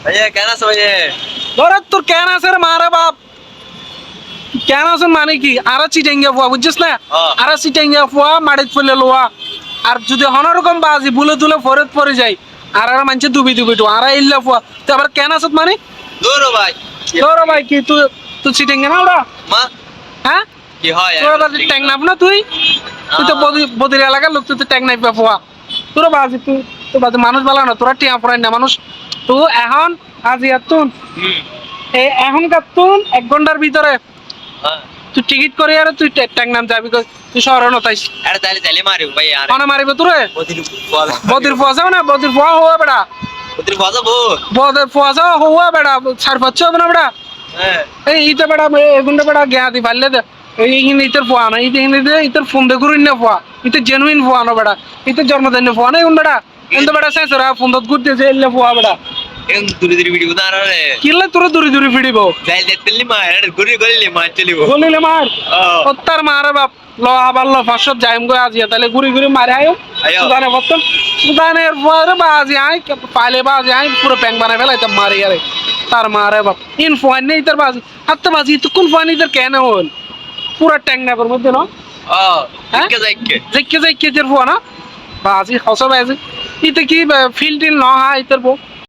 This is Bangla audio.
ভাইয়া কেন আছো ভাইয়া? ধরে তোর কেন আছে রে মারে বাপ কেন আছে মানে কি আর চিটেঙ্গা ফুয়া বুঝছিস না আর চিটেঙ্গা ফুয়া মাটিত ফেলে লোয়া আর যদি হনরকম বাজি বুলে তুলে ফরেত পরে যাই আর মানছে দুবি দুবি টু আর ইল্লা ফুয়া তো আবার কেন আছে মানে দূর ভাই। তোর ভাই কি তুই তুই চিটেঙ্গা না ওরা মা হ্যাঁ কি হয়? তোর ট্যাং নাপ না তুই তুই তো বদির এলাকার লোক তুই তো ট্যাং নাইবা ফুয়া তোর বাজি তুই তো বাজি মানুষ ভালো না তোরা টিয়া পড়াই না মানুষ তুই এখন আজি তুন এখনকার তুন 1 ঘন্টার ভিতরে তুই টিকিট করে আর তুই ট্যাং নাম যাবি তুই শহরে নতাইস আরে তাইলে মারিব ভাই আর অনে মারিব তোরে বদির ফুয়া যাও না বদির ফুয়া হওয়া বেড়া ওদের বাজাবো। বদির ফুয়া যাও হওয়া বেড়া ছাড় পাচ্ছ হবে না বেড়া হ্যাঁ এই ইতে বেড়া এগুন্ডে বেড়া গেয়া দি পারলে দে এই ইতের ফুয়া না ইতের ফোন দে করুন না ফুয়া ইতে জেনুইন ফুয়া না বেড়া ইতে জন্মদিন ফুয়া না এগুন বেড়া এন্ড বেড়া শেষরা ফোন দত ঘুরতে যে এলে ফুয়া বেড়া এম দূরে ভিডিও না রে। কিল্লে তোর দূরে দূরে ফিরিব যাই দেখলি মা আর ঘুরি গলিলে মা চলিব। বলিলে মার ওত্তার মারে বাপ ল আবার ল 500 যাইম গো আজিয়া তাহলে ঘুরি ঘুরি মারে আয়ো সুদানে বর্তন সুদানের পরে বাজি আই পাইলে বাজি আই পুরো প্যাং বানাই ফেলাইতাম মারি আরে তার মারে বাপ ইন ফোন নেই তার বাজি হাতে বাজি তো কোন ফোন ইতার কেন হল পুরো ট্যাং না করব দেন যাইকে যাইকে জের ফোন না বাজি হসা বাজি ইতে কি ফিল টিল ন হা ইতার বো